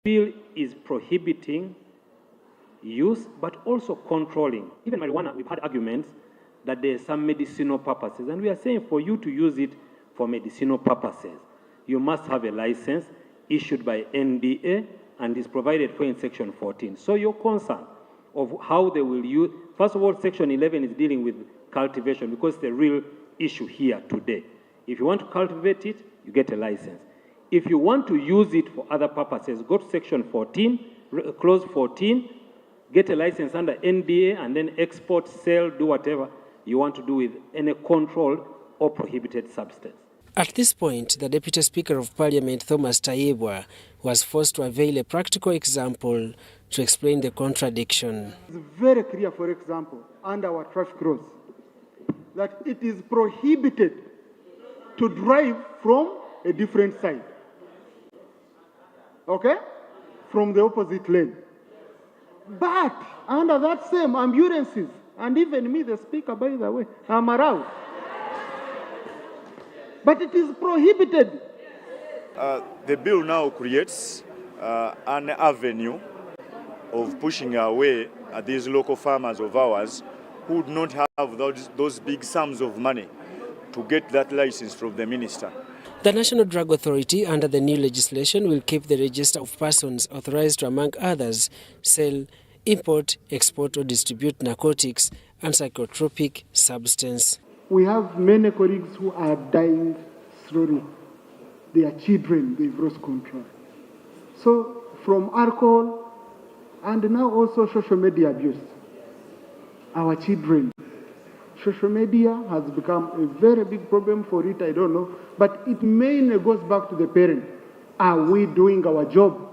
bill is prohibiting use, but also controlling. Even marijuana, we've had arguments that there are some medicinal purposes, and we are saying for you to use it for medicinal purposes, you must have a license issued by NDA and is provided for in Section 14. So your concern of how they will use, first of all, Section 11 is dealing with cultivation because it's the real issue here today. If you want to cultivate it, you get a license. If you want to use it for other purposes, go to Section 14, Clause 14, get a license under NDA, and then export, sell, do whatever you want to do with any controlled or prohibited substance. At this point, the Deputy Speaker of Parliament, Thomas Tayebwa, was forced to avail a practical example to explain the contradiction. It's very clear, for example, under our traffic laws, that it is prohibited to drive from a different side, okay, from the opposite lane. But under that same ambulances, and even me, the speaker, by the way, I'm around. But it is prohibited. The bill now creates an avenue of pushing away these local farmers of ours who would not have those big sums of money to get that license from the minister. The National Drug Authority, under the new legislation, will keep the register of persons authorized to, among others, sell, import, export or distribute narcotics and psychotropic substance. We have many colleagues who are dying slowly. Their children, they've lost control. So from alcohol and now also social media abuse, our children, social media has become a very big problem for it, I don't know. But it mainly goes back to the parent. Are we doing our job?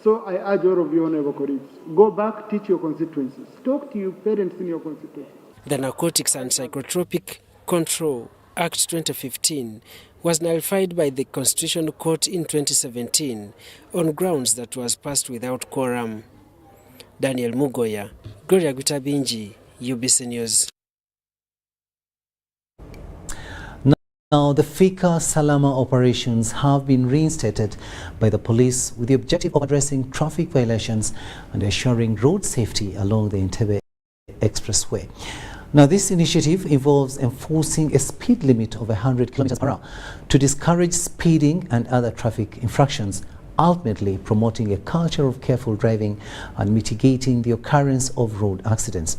So I urge all of you honorable colleagues, go back, teach your constituencies. Talk to your parents in your constituencies. The Narcotics and Psychotropic Control Act 2015 was nullified by the Constitutional Court in 2017 on grounds that was passed without quorum. Daniel Mugoya, Gloria Gutabinji, UBC News. Now, the Fika Salama operations have been reinstated by the police with the objective of addressing traffic violations and assuring road safety along the Entebbe Expressway. Now, this initiative involves enforcing a speed limit of 100 km/h to discourage speeding and other traffic infractions, ultimately promoting a culture of careful driving and mitigating the occurrence of road accidents.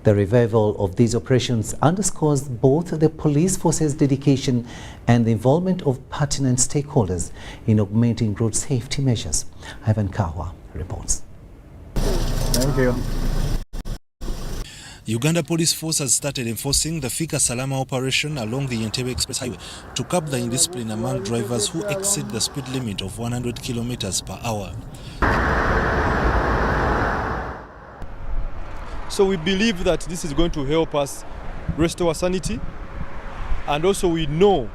The revival of these operations underscores both the police force's dedication and the involvement of pertinent stakeholders in augmenting road safety measures. Ivan Kahwa reports. Thank you. Uganda Police Force has started enforcing the Fika Salama operation along the Entebbe Express Highway to curb the indiscipline among drivers who exceed the speed limit of 100 km/h. So we believe that this is going to help us restore sanity, and also we know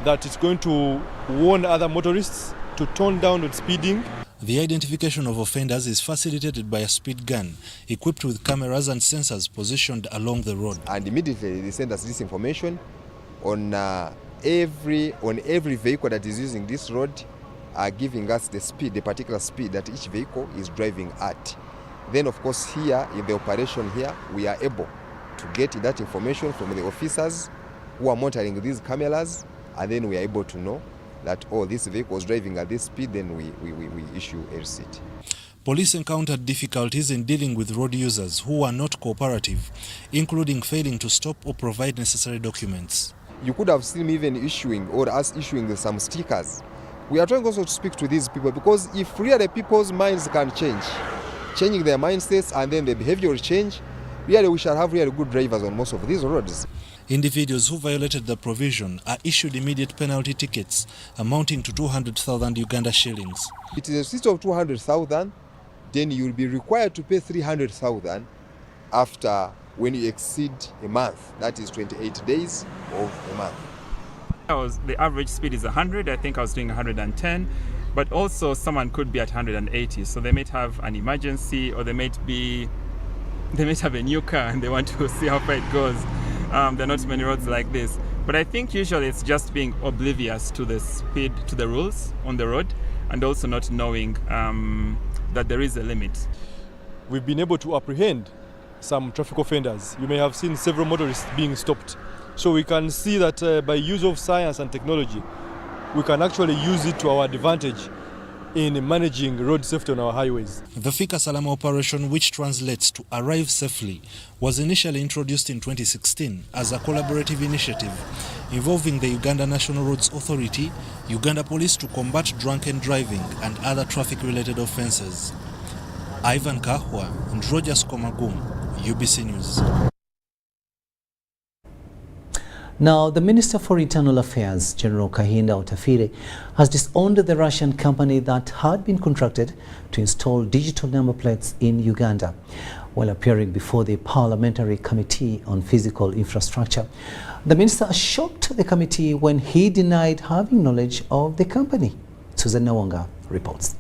that it's going to warn other motorists to tone down on speeding. The identification of offenders is facilitated by a speed gun equipped with cameras and sensors positioned along the road. And immediately they send us this information on every vehicle that is using this road, giving us the speed, the particular speed that each vehicle is driving at. Then of course here in the operation here, we are able to get that information from the officers who are monitoring these cameras, and then we are able to know that, oh, this vehicle was driving at this speed, then we issue a receipt. Police encountered difficulties in dealing with road users who were not cooperative, including failing to stop or provide necessary documents. You could have seen me even issuing, or us issuing some stickers. We are trying also to speak to these people, because if really people's minds can change, changing their mindsets and then the behavioral change, really we shall have really good drivers on most of these roads. Individuals who violated the provision are issued immediate penalty tickets amounting to 200,000 Uganda shillings. It is a system of 200,000, then you will be required to pay 300,000 after when you exceed a month, that is 28 days of a month. The average speed is 100, I think I was doing 110, but also someone could be at 180, so they might have an emergency, or they might have a new car and they want to see how far it goes. There are not many roads like this, but I think usually it's just being oblivious to the speed, to the rules on the road, and also not knowing that there is a limit. We've been able to apprehend some traffic offenders. You may have seen several motorists being stopped. So we can see that by use of science and technology, we can actually use it to our advantage in managing road safety on our highways. The Fika Salama operation, which translates to Arrive Safely, was initially introduced in 2016 as a collaborative initiative involving the Uganda National Roads Authority, Uganda Police to combat drunken driving and other traffic-related offences. Ivan Kahwa and Rogers Komagum, UBC News. Now, the Minister for Internal Affairs, General Kahinda Otafire, has disowned the Russian company that had been contracted to install digital number plates in Uganda. While appearing before the Parliamentary Committee on Physical Infrastructure, the Minister shocked the committee when he denied having knowledge of the company. Susan Nawanga reports.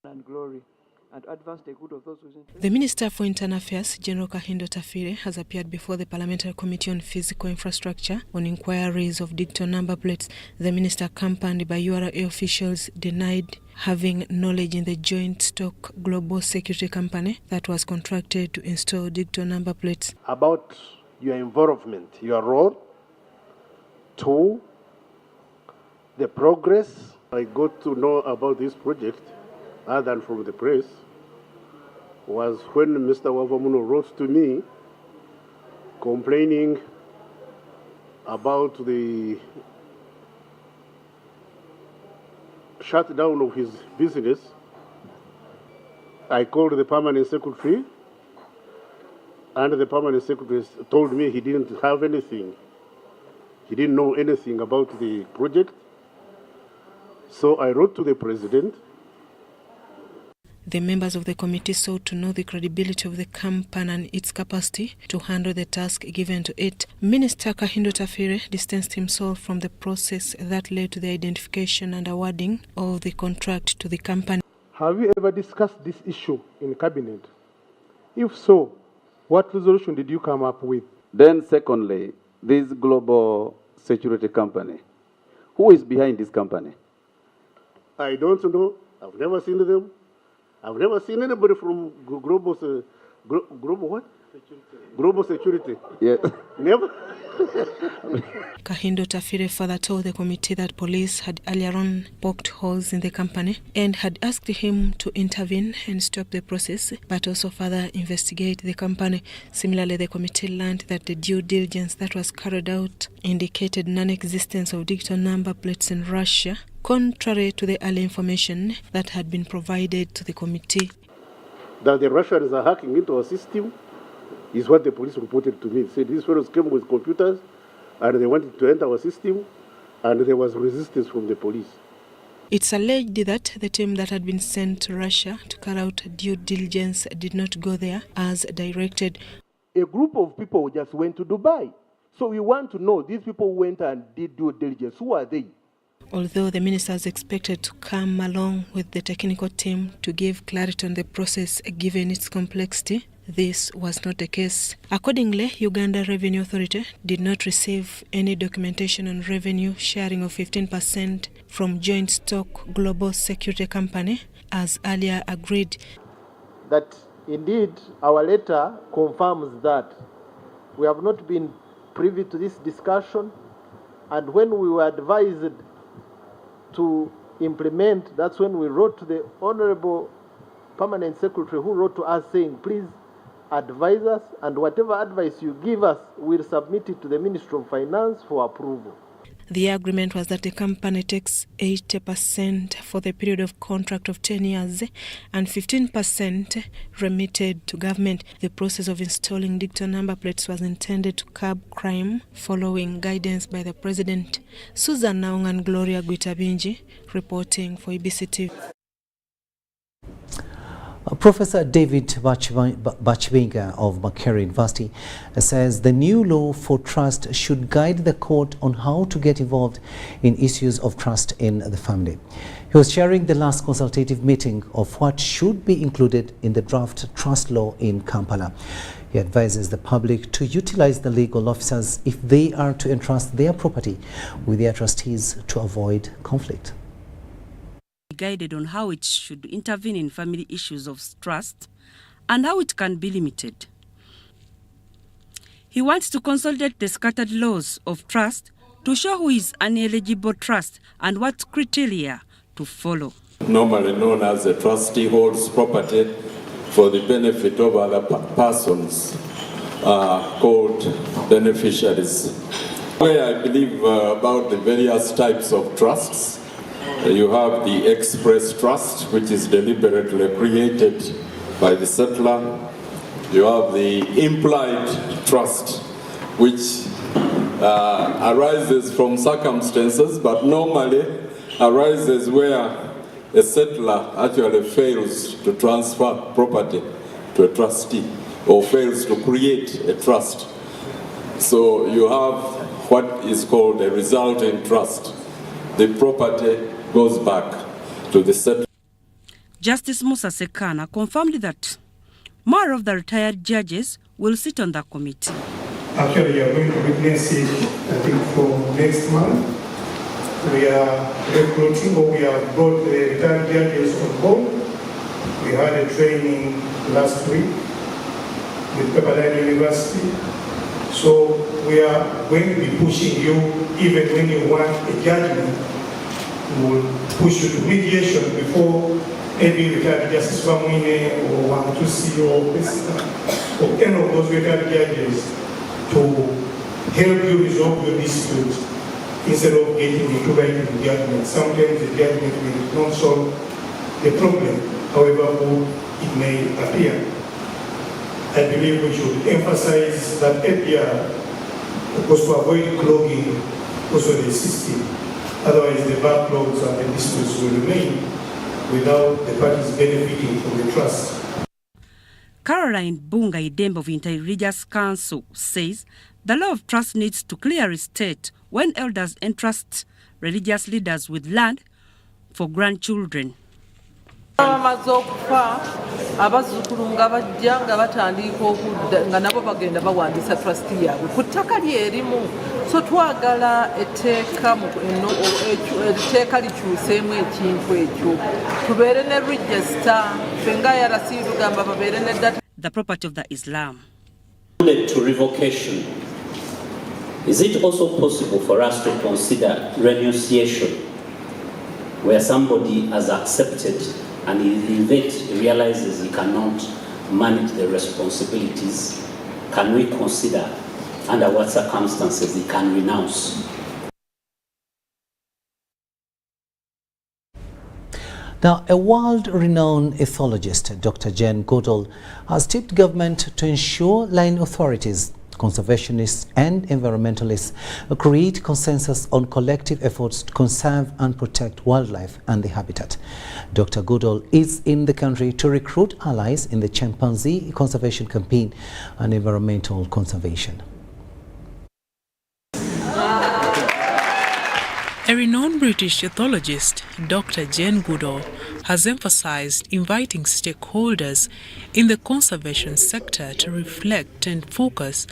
And glory. And advance the good of those who The Minister for Internal Affairs, General Kahinda Otafire, has appeared before the Parliamentary Committee on Physical Infrastructure on inquiries of digital number plates. The Minister, accompanied by URA officials, denied having knowledge in the joint stock global security company that was contracted to install digital number plates. About your involvement, your role, to the progress. I got to know about this project other than from the press was when Mr. Wavamuno wrote to me complaining about the shutdown of his business. I called the permanent secretary, and the permanent secretary told me he didn't have anything. He didn't know anything about the project. So I wrote to the president. The members of the committee sought to know the credibility of the company and its capacity to handle the task given to it. Minister Kahinda Otafire distanced himself from the process that led to the identification and awarding of the contract to the company. Have you ever discussed this issue in cabinet? If so, what resolution did you come up with? Then secondly, this global security company. Who is behind this company? I don't know. I've never seen them. I've never seen anybody from global what? Security. Global security. Yes. Never. Kahinda Otafire further told the committee that police had earlier on poked holes in the company and had asked him to intervene and stop the process, but also further investigate the company. Similarly, the committee learned that the due diligence that was carried out indicated non-existence of digital number plates in Russia, contrary to the early information that had been provided to the committee. That the Russians are hacking into our system is what the police reported to me. They said these fellows came with computers and they wanted to enter our system, and there was resistance from the police. It's alleged that the team that had been sent to Russia to carry out due diligence did not go there as directed. A group of people just went to Dubai. So we want to know, these people went and did due diligence. Who are they? Although the minister is expected to come along with the technical team to give clarity on the process given its complexity, this was not the case. Accordingly, Uganda Revenue Authority did not receive any documentation on revenue sharing of 15% from joint stock global security company as earlier agreed. That indeed our letter confirms that we have not been privy to this discussion, and when we were advised to implement, that's when we wrote to the Honorable Permanent Secretary, who wrote to us saying, please advise us, and whatever advice you give us, we'll submit it to the Ministry of Finance for approval. The agreement was that the company takes 80% for the period of contract of 10 years and 15% remitted to government. The process of installing digital number plates was intended to curb crime following guidance by the President. Susan Naung and Gloria Guitabinji reporting for EBC TV. Professor David Bachwinga of Makerere University says the new law for trust should guide the court on how to get involved in issues of trust in the family. He was chairing the last consultative meeting of what should be included in the draft trust law in Kampala. He advises the public to utilize the legal officers if they are to entrust their property with their trustees to avoid conflict. guided on how it should intervene in family issues of trust and how it can be limited. He wants to consolidate the scattered laws of trust to show who is an eligible trust and what criteria to follow. Normally known as a trustee holds property for the benefit of other persons called beneficiaries. Where I believe about the various types of trusts, you have the express trust, which is deliberately created by the settler. You have the implied trust, which arises from circumstances, but normally arises where a settler actually fails to transfer property to a trustee or fails to create a trust. So you have what is called a resulting trust. The property goes back to the settler. Justice Musa Sekana confirmed that more of the retired judges will sit on the committee. Actually, you are going to witness it, I think, for next month. We are recruiting, or we have brought the retired judges on board. We had a training last week with Kabaddi University. So we are going to be pushing you, even when you want a judgment, we will push you to mediation before maybe retired Justice Wamwine or Wantusi or any of those retired judges to help you resolve your dispute instead of getting into writing judgment. Sometimes the judgment will not solve the problem, however good it may appear. I believe we should emphasize that APR, of course, to avoid clogging also the system. Otherwise, the backlogs and the disputes will remain without the parties benefiting from the trust. Caroline Bunga Idembe of Interreligious Council says the law of trust needs to clearly state when elders entrust religious leaders with land for grandchildren. Abazzukulu nga bajja nga batandika okudda nga nabo bagenda bawandiisa trustee yaabwe ku ttaka lyerimu. So twagala etteeka likyuseemu ekintu ekyo tubeere ne register fenga YRC tugamba babeere ne data. The property of the Islam. To revocation, is it also possible for us to consider renunciation where somebody has accepted and he realizes he cannot manage the responsibilities? Can we consider under what circumstances he can renounce? Now, a world-renowned ethologist, Dr. Jane Goodall, has tipped government to ensure line authorities, conservationists and environmentalists create consensus on collective efforts to conserve and protect wildlife and the habitat. Dr. Goodall is in the country to recruit allies in the chimpanzee conservation campaign and environmental conservation. A renowned British ethologist, Dr. Jane Goodall, has emphasized inviting stakeholders in the conservation sector to reflect and focus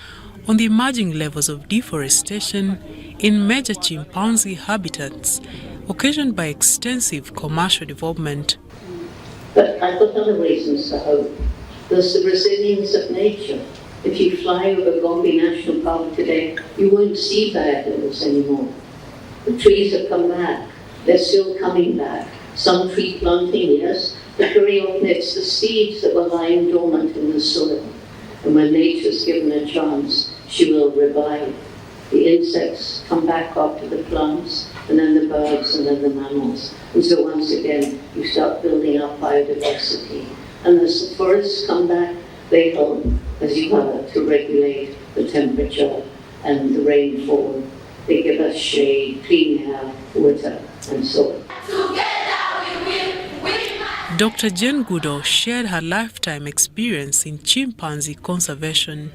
on the emerging levels of deforestation in major chimpanzee habitats occasioned by extensive commercial development. But I've got other reasons to hope. There's the resilience of nature. If you fly over Gombe National Park today, you won't see bears anymore. The trees have come back. They're still coming back. Some tree planting, yes, but very often it's the seeds that were lying dormant in the soil. And when nature's given a chance, she will revive. The insects come back after the plants, and then the birds, and then the mammals. And so once again, you start building up biodiversity. And as the forests come back, they help, as you heard, to regulate the temperature and the rainfall. They give us shade, clean air, water, and soil. Dr. Jane Goodall shared her lifetime experience in chimpanzee conservation.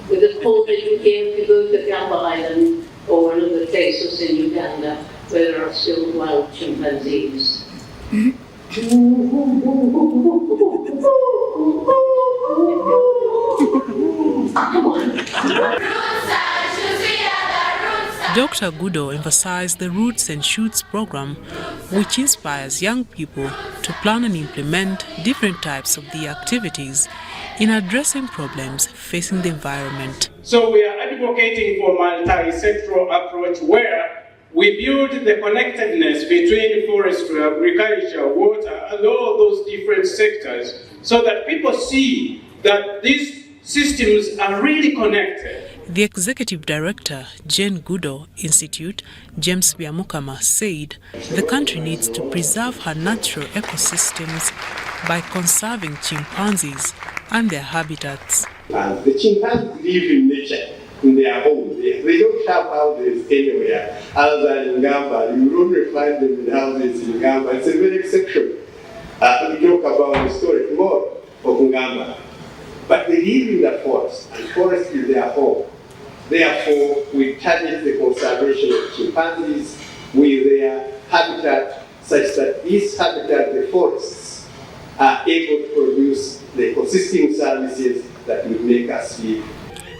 With the call that you gave to go to Kampala Island or one of the places in Uganda where there are still wild chimpanzees. Come on. Dr. Gudo emphasized the Roots and Shoots program, which inspires young people to plan and implement different types of the activities in addressing problems facing the environment. So we are advocating for a multi-sectoral approach where we build the connectedness between forestry, agriculture, water, and all those different sectors so that people see that these systems are really connected. The Executive Director, Jane Goodall Institute, James Byamukama, said the country needs to preserve her natural ecosystems by conserving chimpanzees and their habitats. The chimpanzees live in nature, in their home. They don't have houses anywhere other than in Gamba. You don't find them in houses in Gamba. It's a very exception. We talk about historic more of Uganda. But they live in the forest, and forest is their home. Therefore, we target the conservation of chimpanzees with their habitat, such that this habitat, the forests, are able to produce the ecosystem services that will make us live.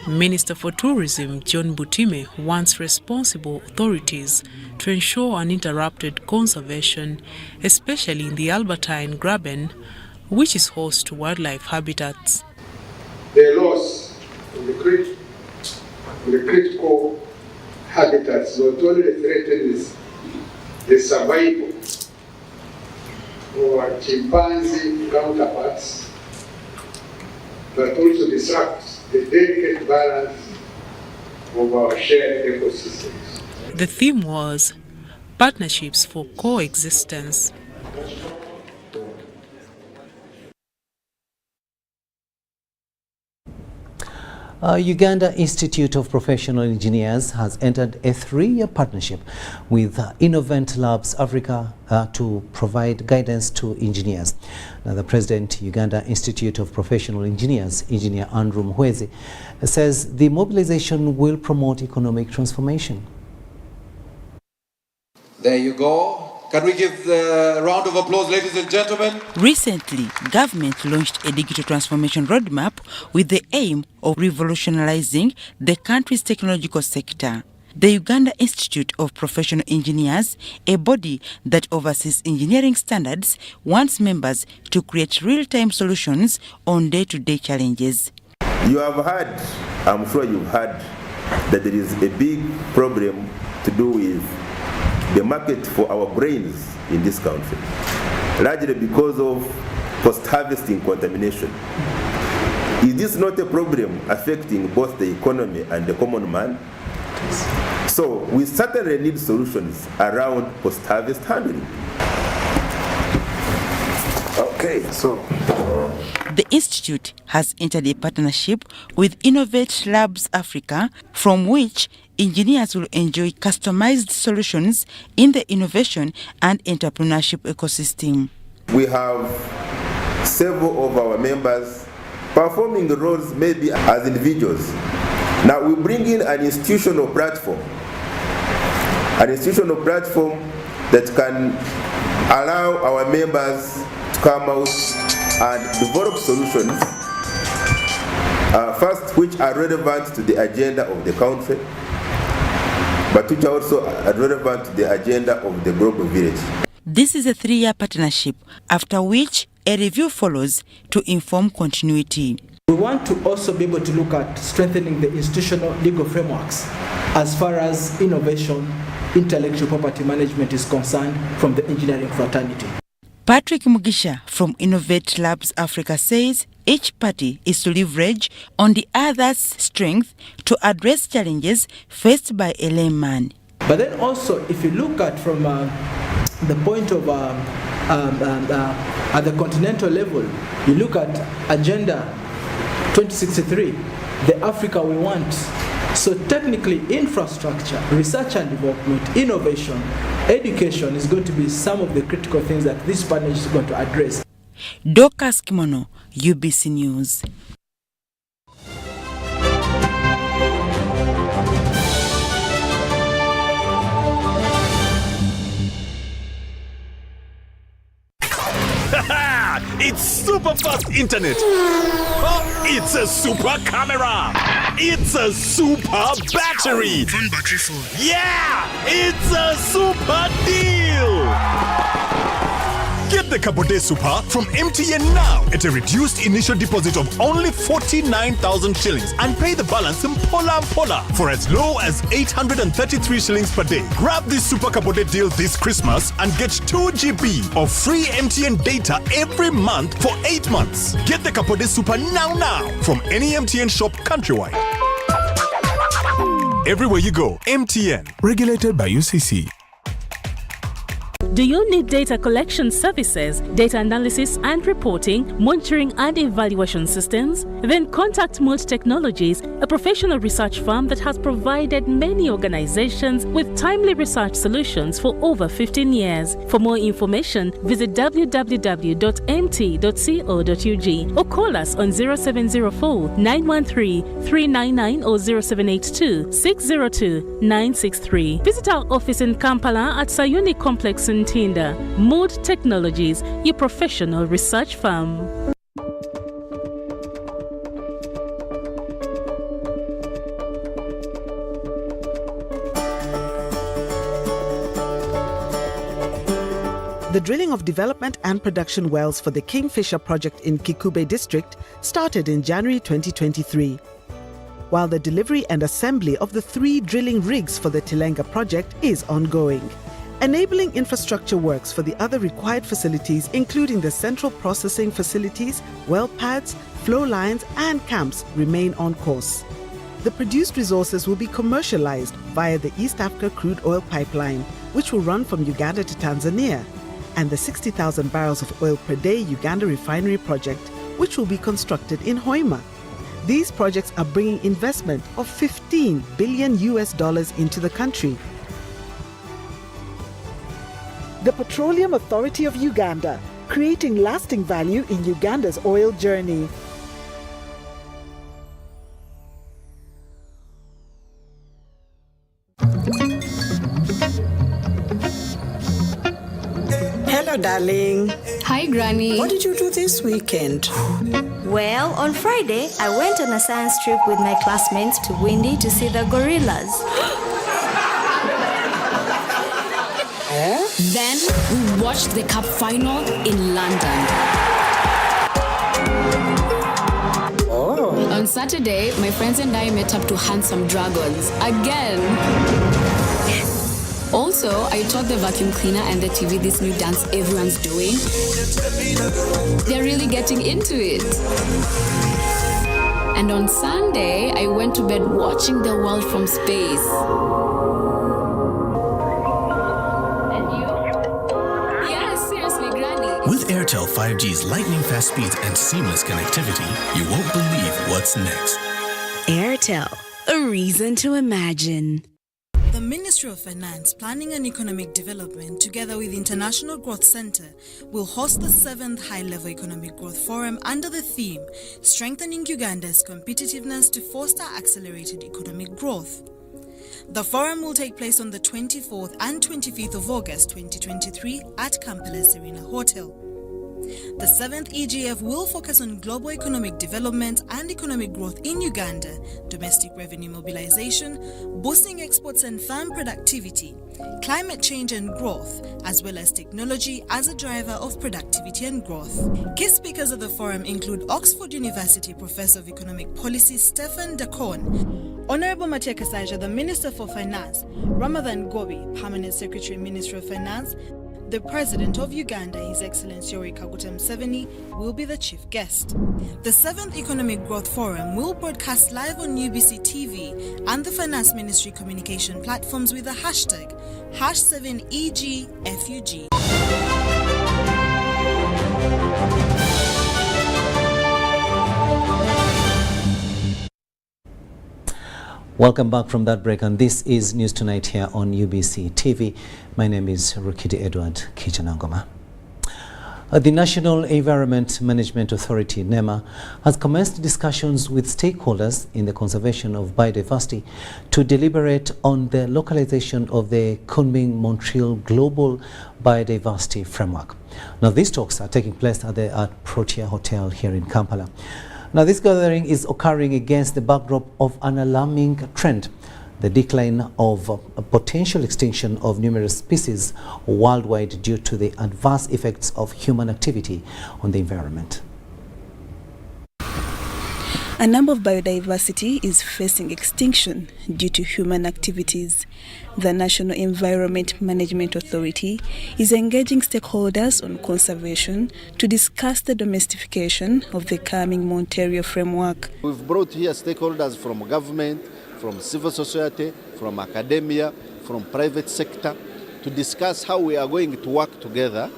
Minister for Tourism John Butime wants responsible authorities to ensure uninterrupted conservation, especially in the Albertine Graben, which is host to wildlife habitats. The loss of the critical habitats not only threatens the survival of our chimpanzee counterparts, but also disrupts the delicate balance of our shared ecosystems. The theme was Partnerships for Coexistence. Uganda Institute of Professional Engineers has entered a 3-year partnership with Innovent Labs Africa to provide guidance to engineers. Now, the President, Uganda Institute of Professional Engineers, Engineer Andrew Muhwezi, says the mobilization will promote economic transformation. There you go. Can we give a round of applause, ladies and gentlemen? Recently, government launched a digital transformation roadmap with the aim of revolutionizing the country's technological sector. The Uganda Institute of Professional Engineers, a body that oversees engineering standards, wants members to create real-time solutions on day-to-day challenges. You have heard, I'm sure you've heard, that there is a big problem to do with the market for our brains in this country, largely because of post-harvesting contamination. Is this not a problem affecting both the economy and the common man? So we certainly need solutions around post-harvest handling. Okay, so the Institute has entered a partnership with Innovate Labs Africa, from which engineers will enjoy customized solutions in the innovation and entrepreneurship ecosystem. We have several of our members performing the roles maybe as individuals. Now we bring in an institutional platform that can allow our members to come out and develop solutions, first, which are relevant to the agenda of the country, but which are also relevant to the agenda of the global village. This is a 3-year partnership, after which a review follows to inform continuity. We want to also be able to look at strengthening the institutional legal frameworks as far as innovation, intellectual property management is concerned from the engineering fraternity. Patrick Mugisha from Innovate Labs Africa says each party is to leverage on the other's strength to address challenges faced by a layman. But then also, if you look at from the point of at the continental level, you look at Agenda 2063, the Africa we want. So technically, infrastructure, research and development, innovation, education is going to be some of the critical things that this partnership is going to address. Dorcas Kimono, UBC News. what? It's super fast internet. Oh, it's a super camera. It's a super battery. Phone battery full. Yeah, it's a super deal. Get the Kabaddi Super from MTN now at a reduced initial deposit of only 49,000 shillings and pay the balance in Pola for as low as 833 shillings per day. Grab this Super Kabaddi deal this Christmas and get 2 GB of free MTN data every month for 8 months. Get the Kabaddi Super now from any MTN shop countrywide. Everywhere you go, MTN. Regulated by UCC. Do you need data collection services, data analysis and reporting, monitoring and evaluation systems? Then contact Mood Technologies, a professional research firm that has provided many organizations with timely research solutions for over 15 years. For more information, visit www.mt.co.ug or call us on 0704 913 399 or 0782 602 963. Visit our office in Kampala at Sayuni Complex in Tinda. Mood Technologies, your professional research firm. The drilling of development and production wells for the Kingfisher project in Kikube district started in January 2023. While the delivery and assembly of the 3 drilling rigs for the Tilenga project is ongoing. Enabling infrastructure works for the other required facilities, including the central processing facilities, well pads, flow lines, and camps, remain on course. The produced resources will be commercialized via the East Africa crude oil pipeline, which will run from Uganda to Tanzania, and the 60,000 barrels of oil per day Uganda refinery project, which will be constructed in Hoima. These projects are bringing investment of $15 billion into the country. The Petroleum Authority of Uganda, creating lasting value in Uganda's oil journey. Hello, darling. Hi, Granny. What did you do this weekend? Well, on Friday, I went on a science trip with my classmates to Windy to see the gorillas. Then we watched the Cup final in London. Oh. On Saturday, my friends and I met up to hunt some dragons again. Also, I taught the vacuum cleaner and the TV this new dance everyone's doing. They're really getting into it. And on Sunday, I went to bed watching the world from space. With Airtel 5G's lightning-fast speeds and seamless connectivity, you won't believe what's next. Airtel, a reason to imagine. The Ministry of Finance, Planning and Economic Development, together with International Growth Center, will host the 7th High-Level Economic Growth Forum under the theme, Strengthening Uganda's Competitiveness to Foster Accelerated Economic Growth. The forum will take place on the 24th and 25th of August 2023 at Kampala Serena Hotel. The 7th EGF will focus on global economic development and economic growth in Uganda, domestic revenue mobilization, boosting exports and farm productivity, climate change and growth, as well as technology as a driver of productivity and growth. Key speakers of the forum include Oxford University Professor of Economic Policy Stephen Dacon, Honorable Matia Kasaija, the Minister for Finance, Ramadhan Gobi, Permanent Secretary, Ministry of Finance, the President of Uganda, His Excellency Yoweri Kaguta Museveni, will be the chief guest. The 7th Economic Growth Forum will broadcast live on UBC TV and the Finance Ministry communication platforms with the hashtag #7EGFUG. Welcome back from that break, and this is News Tonight here on UBC TV. My name is Rukidi Edward Kijjanangoma. The National Environment Management Authority, NEMA, has commenced discussions with stakeholders in the conservation of biodiversity to deliberate on the localization of the Kunming-Montreal Global Biodiversity Framework. Now, these talks are taking place at Protea Hotel here in Kampala. Now, this gathering is occurring against the backdrop of an alarming trend, the decline of a potential extinction of numerous species worldwide due to the adverse effects of human activity on the environment. A number of biodiversity is facing extinction due to human activities. The National Environment Management Authority is engaging stakeholders on conservation to discuss the domestication of the coming Ontario framework. We've brought here stakeholders from government, from civil society, from academia, from private sector to discuss how we are going to work together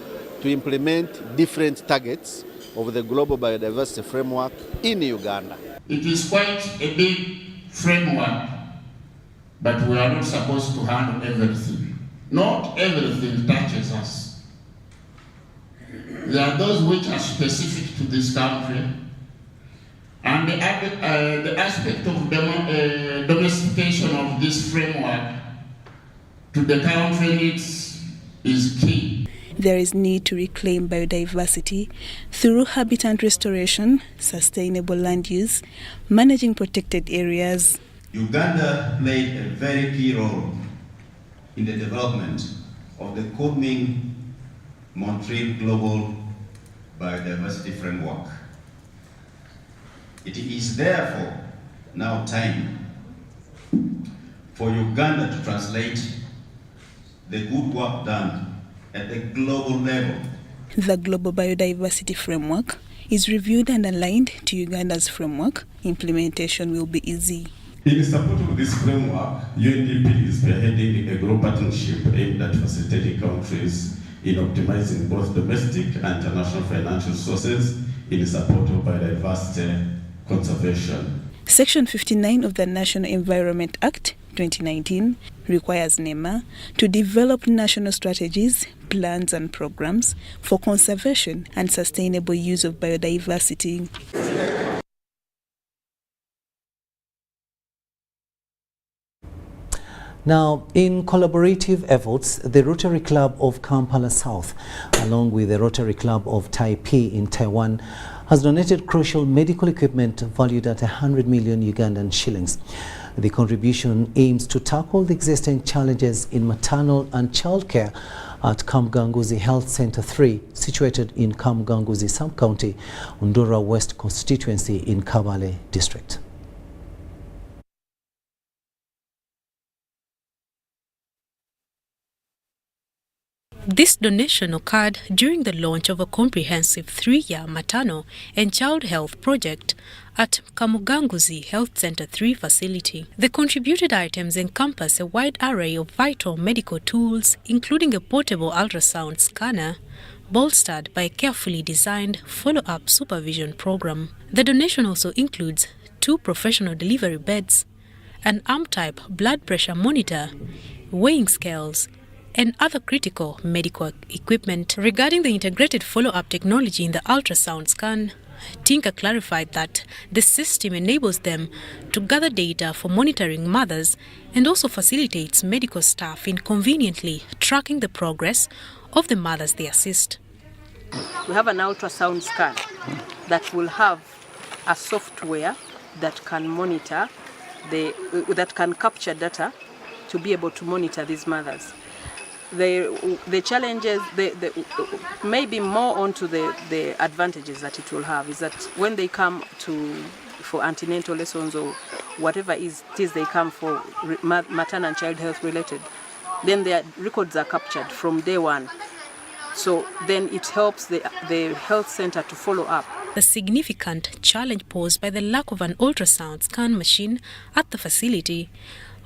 to implement different targets of the global biodiversity framework in Uganda. It is quite a big framework, but we are not supposed to handle everything. Not everything touches us. There are those which are specific to this country, and the aspect of domestication of this framework to the country needs is key. There is need to reclaim biodiversity through habitat restoration, sustainable land use, managing protected areas. Uganda played a very key role in the development of the Kunming-Montreal Global Biodiversity Framework. It is therefore now time for Uganda to translate the good work done at the global level. The Global Biodiversity Framework is reviewed and aligned to Uganda's framework. Implementation will be easy. In support of this framework, UNDP is spearheading a global partnership aimed at facilitating countries in optimizing both domestic and international financial sources in support of biodiversity conservation. Section 59 of the National Environment Act 2019 requires NEMA to develop national strategies, plans and programs for conservation and sustainable use of biodiversity. Now, in collaborative efforts, the Rotary Club of Kampala South, along with the Rotary Club of Taipei in Taiwan, has donated crucial medical equipment valued at 100 million Ugandan shillings. The contribution aims to tackle the existing challenges in maternal and child care at Kamuganguzi Health Center 3, situated in Kamuganguzi Sub-County, Undura West constituency in Kabale district. This donation occurred during the launch of a comprehensive 3-year maternal and child health project at Kamuganguzi Health Center 3 facility. The contributed items encompass a wide array of vital medical tools, including a portable ultrasound scanner, bolstered by a carefully designed follow-up supervision program. The donation also includes 2 professional delivery beds, an arm-type blood pressure monitor, weighing scales, and other critical medical equipment. Regarding the integrated follow-up technology in the ultrasound scan, Tinker clarified that the system enables them to gather data for monitoring mothers and also facilitates medical staff in conveniently tracking the progress of the mothers they assist. We have an ultrasound scan that will have a software that can monitor, that can capture data to be able to monitor these mothers. The challenges, maybe more onto the advantages that it will have is that when they come for antenatal lessons or whatever it is they come for maternal and child health related, then their records are captured from day one. So then it helps the health center to follow up. The significant challenge posed by the lack of an ultrasound scan machine at the facility,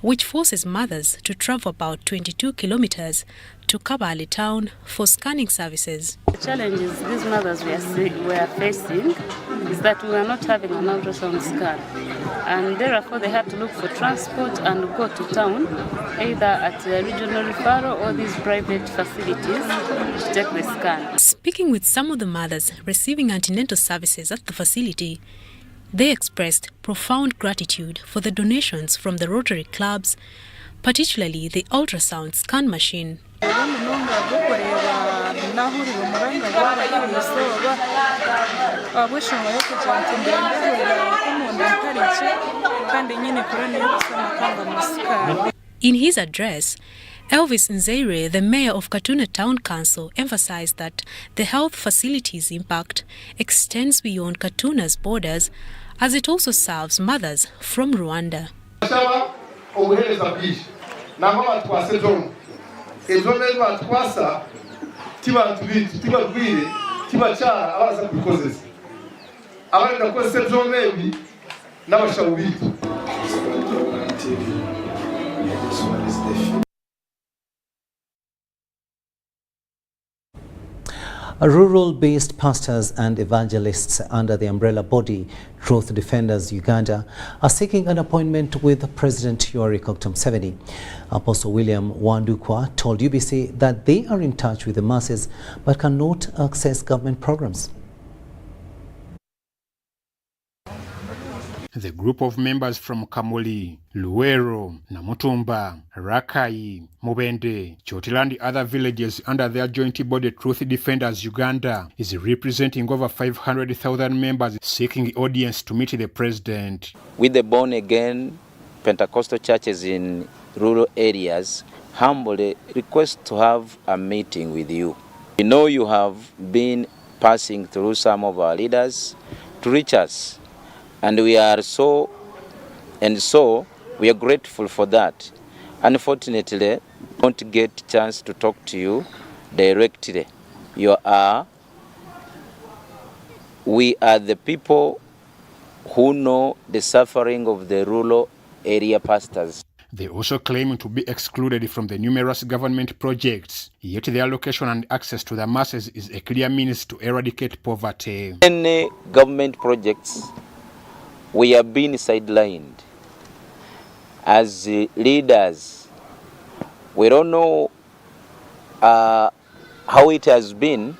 which forces mothers to travel about 22 kilometers to Kabale town for scanning services. The challenges these mothers were facing is that we are not having an ultrasound scan, and therefore they had to look for transport and go to town, either at a regional referral or these private facilities to take the scan. Speaking with some of the mothers receiving antenatal services at the facility, they expressed profound gratitude for the donations from the Rotary clubs, particularly the ultrasound scan machine. In his address, Elvis Nzeire, the mayor of Katuna Town Council, emphasized that the health facilities impact extends beyond Katuna's borders, as it also serves mothers from Rwanda. Rural-based pastors and evangelists under the umbrella body Truth Defenders Uganda are seeking an appointment with President Yoweri Museveni. Apostle William Wandukwa told UBC that they are in touch with the masses but cannot access government programs. The group of members from Kamuli, Luwero, Namutumba, Rakai, Mubende, Chotila and other villages under their joint body Truth Defenders Uganda is representing over 500,000 members seeking audience to meet the president. With the born-again Pentecostal churches in rural areas, humbly request to have a meeting with you. We know you have been passing through some of our leaders to reach us. And we are we are grateful for that. Unfortunately, don't get a chance to talk to you directly. We are the people who know the suffering of the rural area pastors. They also claim to be excluded from the numerous government projects, yet their allocation and access to the masses is a clear means to eradicate poverty. Any government projects, we are being sidelined. As leaders, we don't know how it has been,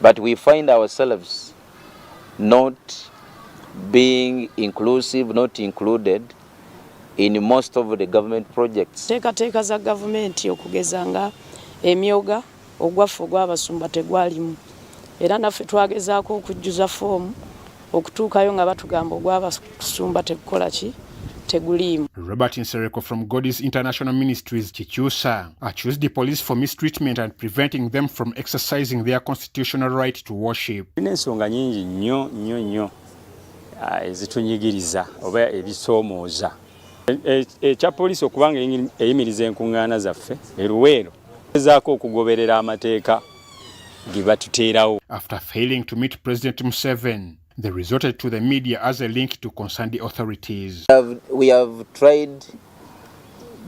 but we find ourselves not being inclusive, not included in most of the government projects. Teekateeka za gavumenti okugezanga emyoga ogwaffe ogw'abasumba tegwalimu. Era naffe twagezaako okujjuza foomu okutuukayo nga batugamba ogw'abasumba tegukola ki teguliimu. Robert Nsereko from God's International Ministries Chikyusa accused the police for mistreatment and preventing them from exercising their constitutional right to worship. Ensonga nyingi nnyo ezitunyigiriza oba ebisoomooza. Ekya poliisi okubanga eyimiriza enkuŋŋaana zaffe eruweero ezaako okugoberera amateeka ge batuteerawo. After failing to meet President Museveni, they resorted to the media as a link to concern the authorities. We have tried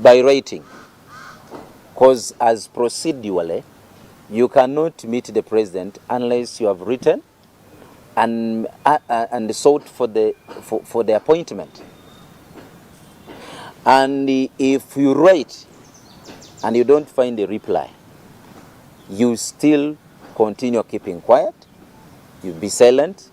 by writing, because as procedurally, you cannot meet the president unless you have written and sought for the appointment. And if you write and you don't find a reply, you still continue keeping quiet, you be silent,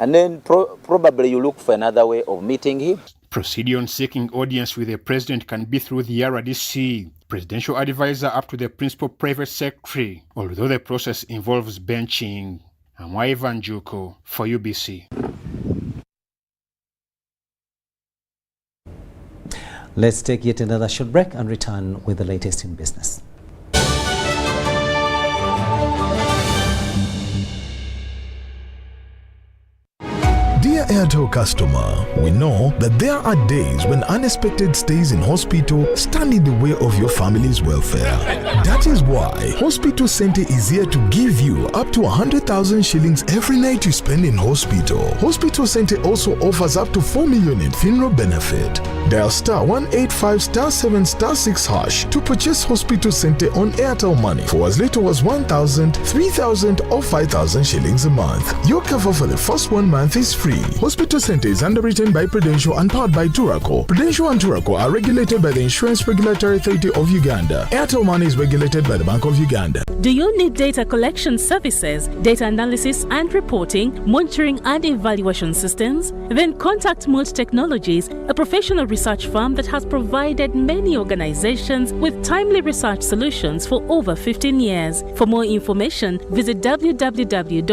and then probably you look for another way of meeting him. Procedure on seeking audience with the president can be through the RDC, presidential advisor up to the principal private secretary, although the process involves benching. I'm Ivan Juko for UBC. Let's take yet another short break and return with the latest in business. Dear Airtel customer, we know that there are days when unexpected stays in hospital stand in the way of your family's welfare. That is why Hospital Center is here to give you up to 100,000 shillings every night you spend in hospital. Hospital Center also offers up to 4 million in funeral benefit. Dial star 185 star 7 star 6 hash to purchase Hospital Center on Airtel Money for as little as 1,000, 3,000 or 5,000 shillings a month. Your cover for the first 1 month is free. Hospital Center is underwritten by Prudential and powered by Turaco. Prudential and Turaco are regulated by the Insurance Regulatory Authority of Uganda. Airtel Money is regulated by the Bank of Uganda. Do you need data collection services, data analysis and reporting, monitoring and evaluation systems? Then contact Mold Technologies, a professional research firm that has provided many organizations with timely research solutions for over 15 years. For more information, visit www.mt.co.ug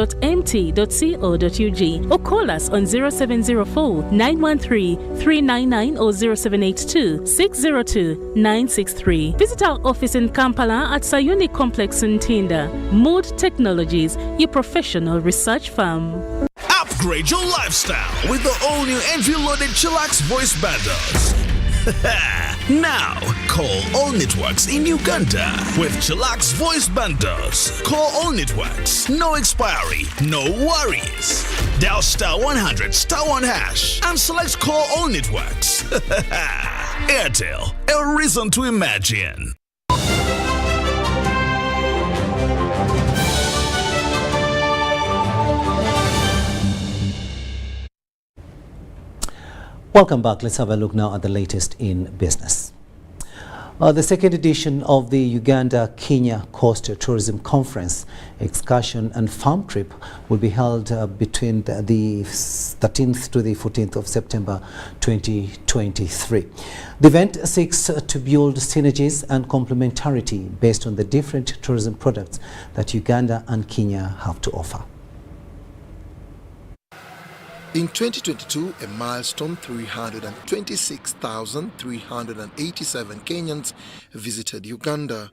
or call us on 0704 913 399 or 0782 602 963. Visit our office in Kampala at Sayuni Complex in Tinda. Mood Technologies, your professional research firm. Upgrade your lifestyle with the all-new entry-loaded Chillax voice bundles. Now, call all networks in Uganda with Chillax voice bundles. Call all networks, no expiry, no worries. Dial *100 *1# and select call all networks. Airtel, a reason to imagine. Welcome back. Let's have a look now at the latest in business. The second edition of the Uganda-Kenya Coast Tourism Conference, Excursion and Farm Trip will be held between the 13th to the 14th of September 2023. The event seeks to build synergies and complementarity based on the different tourism products that Uganda and Kenya have to offer. In 2022, a milestone 326,387 Kenyans visited Uganda.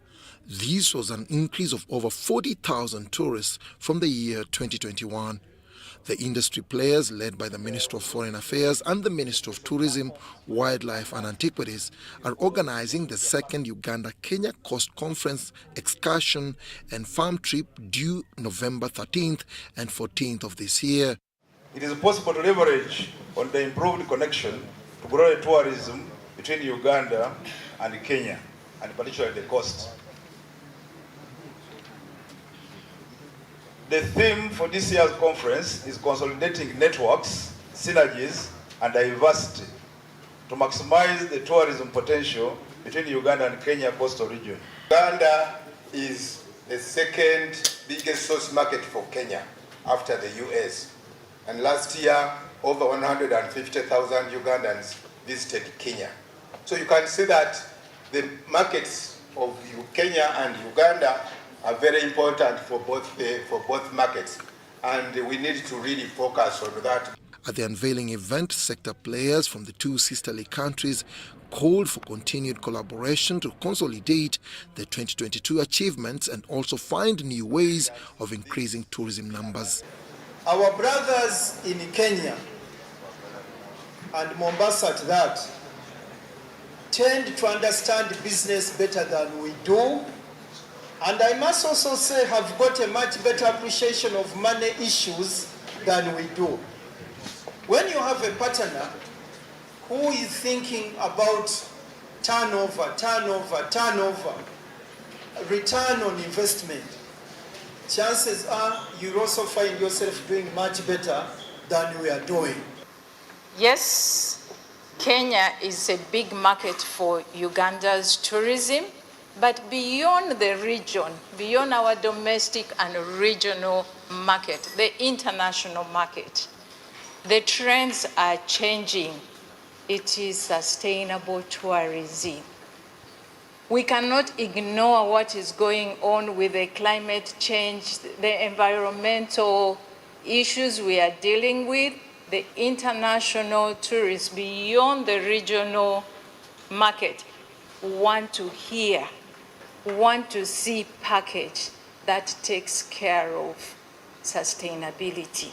This was an increase of over 40,000 tourists from the year 2021. The industry players, led by the Minister of Foreign Affairs and the Minister of Tourism, Wildlife and Antiquities, are organizing the second Uganda-Kenya Coast Conference Excursion and Farm Trip due November 13th and 14th of this year. It is possible to leverage on the improved connection to grow tourism between Uganda and Kenya, and particularly the coast. The theme for this year's conference is consolidating networks, synergies, and diversity to maximize the tourism potential between Uganda and Kenya coastal region. Uganda is the second biggest source market for Kenya after the US. And last year, over 150,000 Ugandans visited Kenya. So you can see that the markets of Kenya and Uganda are very important for both markets, and we need to really focus on that. At the unveiling event, sector players from the two sisterly countries called for continued collaboration to consolidate the 2022 achievements and also find new ways of increasing tourism numbers. Our brothers in Kenya and Mombasa at that tend to understand business better than we do, and I must also say have got a much better appreciation of money issues than we do. When you have a partner who is thinking about turnover, return on investment, chances are you'll also find yourself doing much better than we are doing. Yes, Kenya is a big market for Uganda's tourism, but beyond the region, beyond our domestic and regional market, the international market, the trends are changing. It is sustainable tourism. We cannot ignore what is going on with the climate change, the environmental issues we are dealing with. The international tourists beyond the regional market want to hear, want to see package that takes care of sustainability.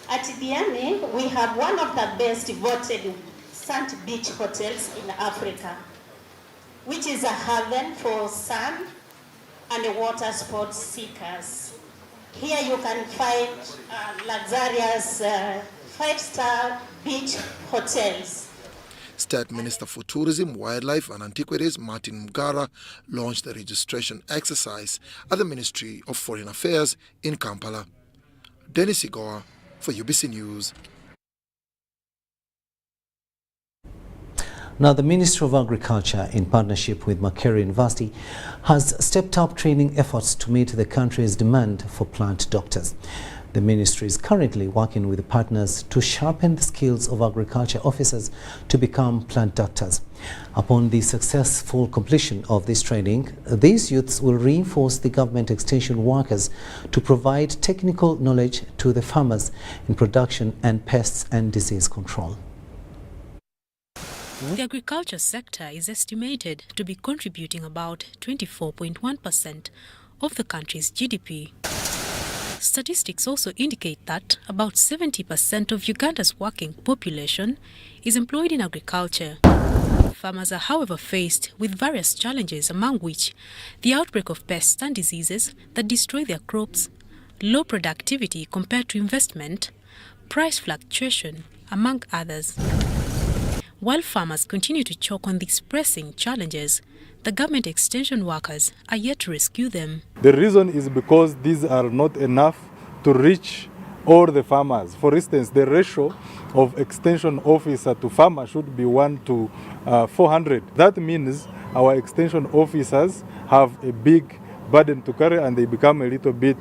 At Diani, we have one of the best voted sand beach hotels in Africa, which is a haven for sand and water sports seekers. Here you can find luxurious five-star beach hotels. State Minister for Tourism, Wildlife and Antiquities, Martin Mugara, launched the registration exercise at the Ministry of Foreign Affairs in Kampala. Dennis Igoa for UBC News. Now, the Ministry of Agriculture, in partnership with Makerere University, has stepped up training efforts to meet the country's demand for plant doctors. The ministry is currently working with partners to sharpen the skills of agriculture officers to become plant doctors. Upon the successful completion of this training, these youths will reinforce the government extension workers to provide technical knowledge to the farmers in production and pests and disease control. The agriculture sector is estimated to be contributing about 24.1% of the country's GDP. Statistics also indicate that about 70% of Uganda's working population is employed in agriculture. Farmers are, however, faced with various challenges, among which the outbreak of pests and diseases that destroy their crops, low productivity compared to investment, price fluctuation, among others. While farmers continue to choke on these pressing challenges, the government extension workers are yet to rescue them. The reason is because these are not enough to reach all the farmers. For instance, the ratio of extension officer to farmer should be 1 to 400. That means our extension officers have a big burden to carry and they become a little bit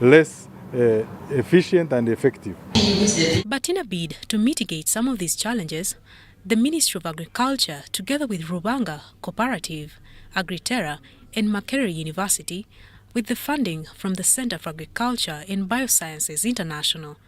less efficient and effective. But in a bid to mitigate some of these challenges, the Ministry of Agriculture, together with Rubanga Cooperative, Agritera and Makerere University, with the funding from the Center for Agriculture and Biosciences International,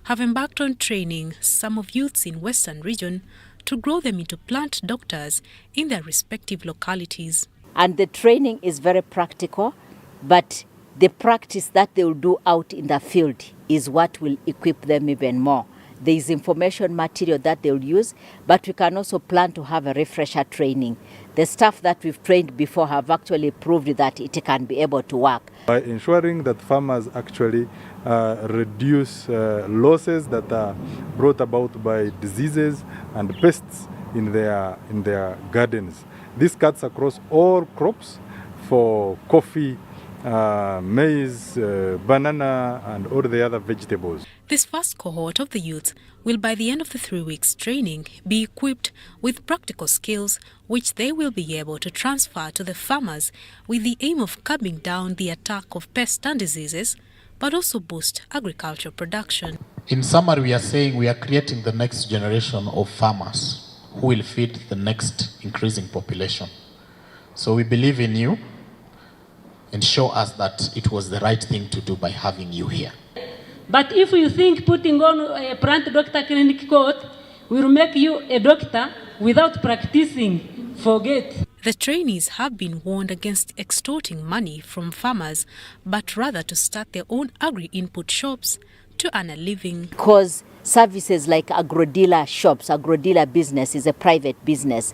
have embarked on training some of youths in Western region to grow them into plant doctors in their respective localities. And the training is very practical, but the practice that they will do out in the field is what will equip them even more. There is information material that they will use, but we can also plan to have a refresher training. The staff that we've trained before have actually proved that it can be able to work. By ensuring that farmers actually reduce losses that are brought about by diseases and pests in their gardens. This cuts across all crops for coffee, maize, banana and all the other vegetables. This first cohort of the youth will, by the end of the 3 weeks training, be equipped with practical skills which they will be able to transfer to the farmers with the aim of calming down the attack of pests and diseases, but also boost agricultural production. In summary, we are saying we are creating the next generation of farmers who will feed the next increasing population. So we believe in you and show us that it was the right thing to do by having you here. But if you think putting on a plant doctor clinic coat will make you a doctor without practicing, forget. The trainees have been warned against extorting money from farmers, but rather to start their own agri-input shops to earn a living. Because services like agro-dealer shops, agro-dealer business is a private business.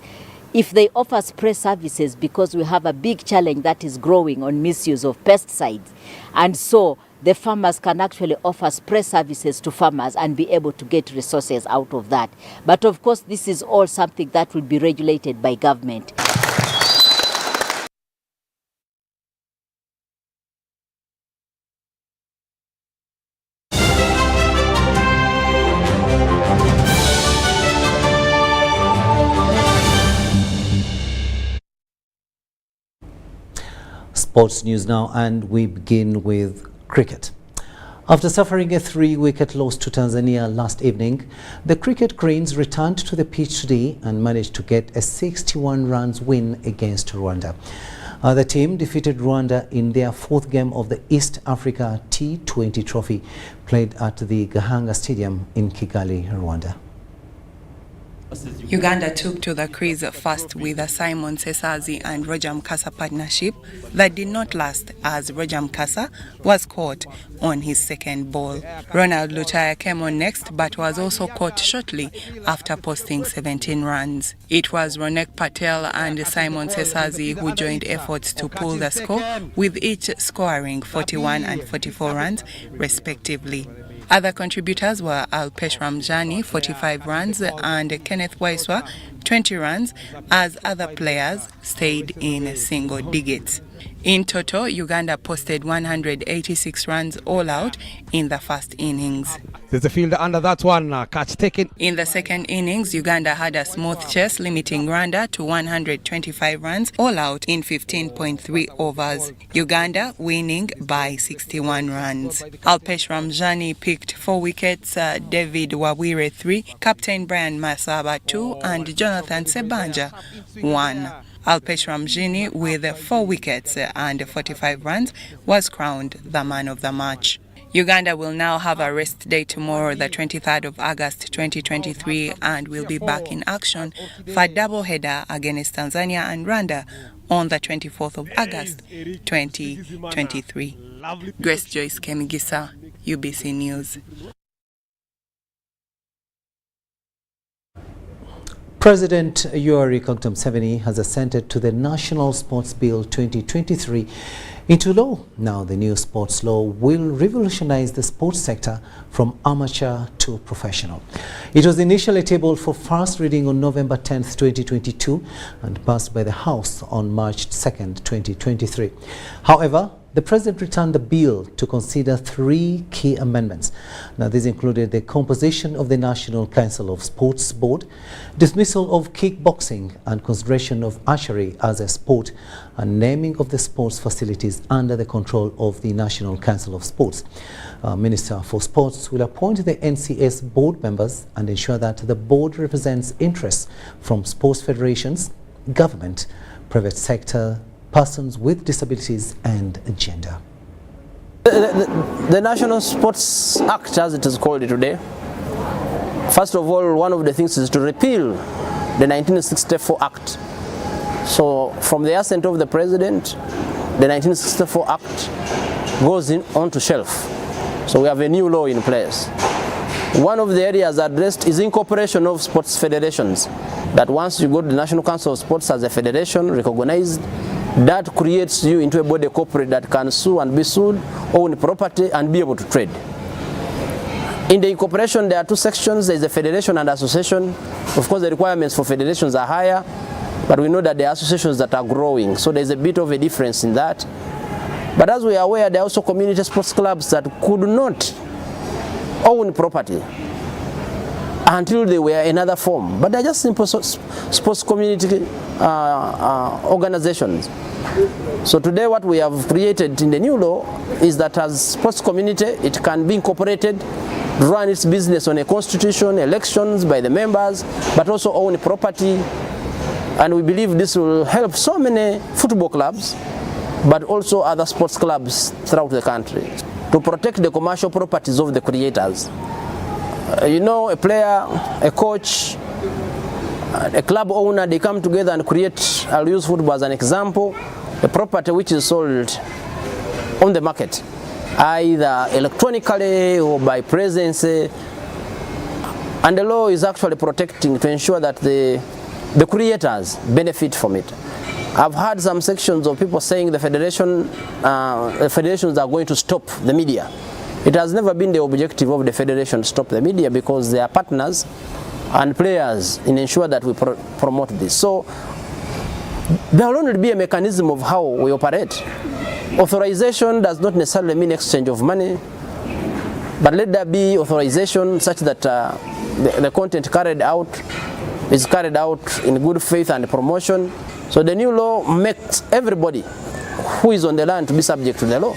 If they offer spray services, because we have a big challenge that is growing on misuse of pesticides, and so the farmers can actually offer spray services to farmers and be able to get resources out of that. But of course, this is all something that will be regulated by government. Sports news now, and we begin with cricket. After suffering a 3-wicket loss to Tanzania last evening, the Cricket Cranes returned to the pitch today and managed to get a 61 runs win against Rwanda. The team defeated Rwanda in their 4th game of the East Africa T20 Trophy, played at the Gahanga Stadium in Kigali, Rwanda. Uganda took to the crease first with a Simon Sesazi and Roger Mkasa partnership that did not last, as Roger Mkasa was caught on his second ball. Ronald Lutaya came on next but was also caught shortly after posting 17 runs. It was Ronek Patel and Simon Sesazi who joined efforts to pull the score, with each scoring 41 and 44 runs respectively. Other contributors were Alpesh Ramjani, 45 runs, and Kenneth Waiswa, 20 runs, as other players stayed in single digits. In total, Uganda posted 186 runs all out in the first innings. There's a fielder under that one. Catch taken. In the second innings, Uganda had a smooth chase, limiting Rwanda to 125 runs, all out in 15.3 overs. Uganda winning by 61 runs. Alpesh Ramjani picked 4 wickets, David Wawire 3, Captain Brian Masaba 2, and Jonathan Sebanja 1. Alpesh Ramjani, with 4 wickets and 45 runs, was crowned the man of the match. Uganda will now have a rest day tomorrow, the 23rd of August 2023, and will be back in action for a double header against Tanzania and Rwanda on the 24th of August 2023. Grace Joyce Kemigisa, UBC News. President Yoweri Museveni has assented to the National Sports Bill 2023 into law. Now, the new sports law will revolutionize the sports sector from amateur to professional. It was initially tabled for first reading on November 10th, 2022 and passed by the House on March 2nd, 2023. However, the President returned the bill to consider 3 key amendments. Now, these included the composition of the National Council of Sports Board, dismissal of kickboxing and consideration of archery as a sport, and naming of the sports facilities under the control of the National Council of Sports. Minister for Sports will appoint the NCS board members and ensure that the board represents interests from sports federations, government, private sector, persons with disabilities and gender. The National Sports Act, as it is called today, first of all, one of the things is to repeal the 1964 Act. So from the assent of the President, the 1964 Act goes onto shelf. So we have a new law in place. One of the areas addressed is incorporation of sports federations. That once you go to the National Council of Sports as a federation recognized, that creates you into a body corporate that can sue and be sued, own property and be able to trade. In the incorporation, there are 2 sections. There is a federation and association. Of course, the requirements for federations are higher, but we know that there are associations that are growing. So there is a bit of a difference in that. But as we are aware, there are also community sports clubs that could not own property until they were another form. But they're just simple sports community organizations. So today what we have created in the new law is that as sports community, it can be incorporated, run its business on a constitution, elections by the members, but also own property. And we believe this will help so many football clubs, but also other sports clubs throughout the country, to protect the commercial properties of the creators. You know, a player, a coach, a club owner, they come together and create, I'll use football as an example, a property which is sold on the market, either electronically or by presence. And the law is actually protecting to ensure that the creators benefit from it. I've heard some sections of people saying the federations are going to stop the media. It has never been the objective of the federation to stop the media, because they are partners and players in ensure that we promote this. So there will only be a mechanism of how we operate. Authorization does not necessarily mean exchange of money, but let there be authorization such that the content carried out is carried out in good faith and promotion. So the new law makes everybody who is on the land to be subject to the law.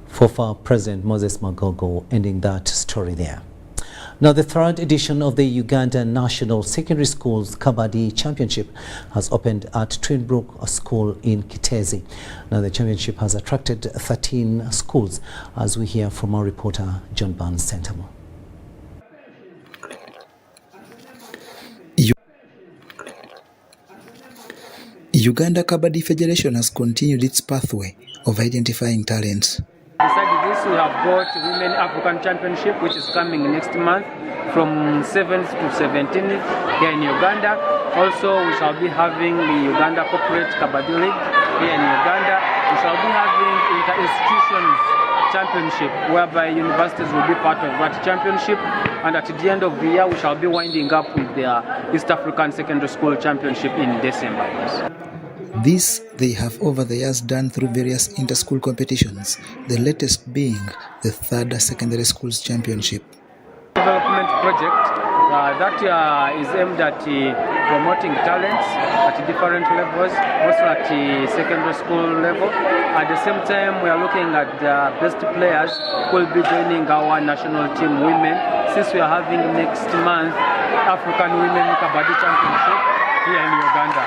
Former President Moses Magogo ending that story there. Now, the 3rd edition of the Uganda National Secondary Schools Kabaddi Championship has opened at Twinbrook School in Kitezi. Now, the championship has attracted 13 schools, as we hear from our reporter John Barnes-Sentamo. Uganda Kabaddi Federation has continued its pathway of identifying talents. Besides this, we have got Women African Championship, which is coming next month from 7th to 17th here in Uganda. Also, we shall be having the Uganda Corporate Kabaddi League here in Uganda. We shall be having inter-institutions championship, whereby universities will be part of that championship, and at the end of the year we shall be winding up with the East African Secondary School Championship in December. Yes. This they have over the years done through various inter-school competitions, the latest being the 3rd Secondary Schools Championship. Development project that is aimed at promoting talents at different levels, also at the secondary school level. At the same time, we are looking at the best players who will be joining our national team women, since we are having next month African Women Kabaddi Championship here in Uganda.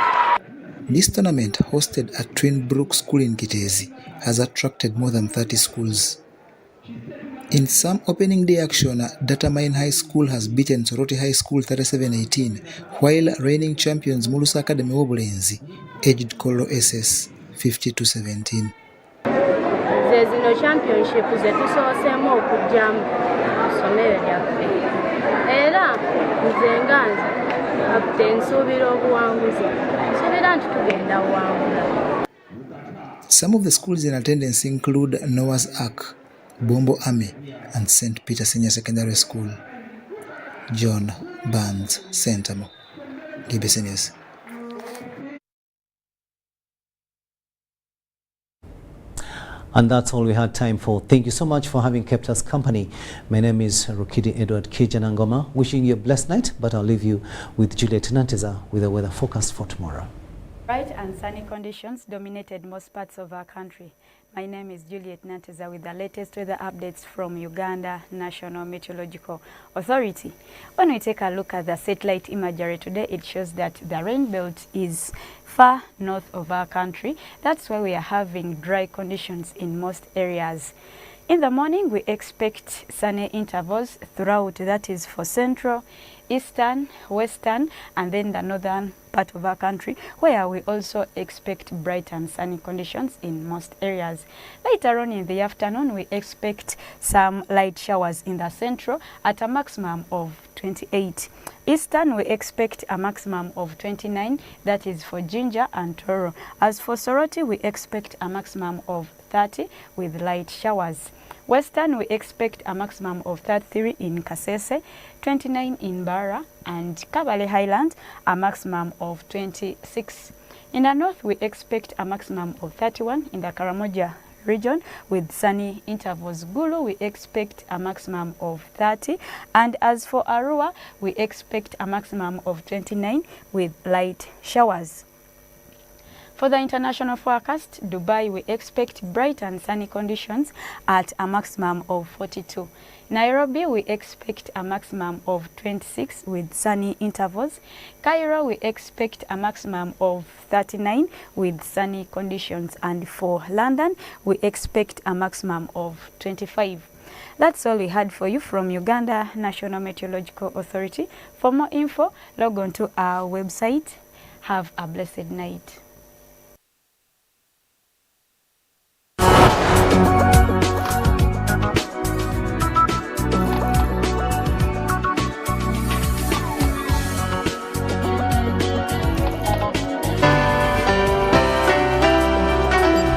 This tournament, hosted at Twin Brook School in Kitezi, has attracted more than 30 schools. In some opening day action, Datamine High School has beaten Rotary High School 37-18, while reigning champions Mulusa Academy Obulenzi edged Kolo SS 50-17. Zino championship zetusoosemu okujjamu ssomero lyaffe era nze nganze kapite nsuubira obuwanguzi nsuubira nti tugenda buwangula. Some of the schools in attendance include Noah's Ark, Bombo Army and St. Peter Senior Secondary School. John Barnes, Sentamo, GBC News. And that's all we had time for. Thank you so much for having kept us company. My name is Rukidi Edward Kijjanangoma, wishing you a blessed night, but I'll leave you with Juliet Nanteza with the weather forecast for tomorrow. Bright and sunny conditions dominated most parts of our country. My name is Juliet Nanteza with the latest weather updates from Uganda National Meteorological Authority. When we take a look at the satellite imagery today, it shows that the rain belt is far north of our country. That's why we are having dry conditions in most areas. In the morning, we expect sunny intervals throughout, that is for central, eastern, western, and then the northern part of our country, where we also expect bright and sunny conditions in most areas. Later on in the afternoon, we expect some light showers in the central at a maximum of 28. Eastern, we expect a maximum of 29, that is for Jinja and Toro. As for Soroti, we expect a maximum of 30 with light showers. Western, we expect a maximum of 33 in Kasese, 29 in Barra, and Kabale Highland, a maximum of 26. In the north, we expect a maximum of 31 in the Karamoja region with sunny intervals. Gulu, we expect a maximum of 30. And as for Arua, we expect a maximum of 29 with light showers. For the international forecast, Dubai, we expect bright and sunny conditions at a maximum of 42. Nairobi, we expect a maximum of 26 with sunny intervals. Cairo, we expect a maximum of 39 with sunny conditions. And for London, we expect a maximum of 25. That's all we had for you from Uganda National Meteorological Authority. For more info, log on to our website. Have a blessed night.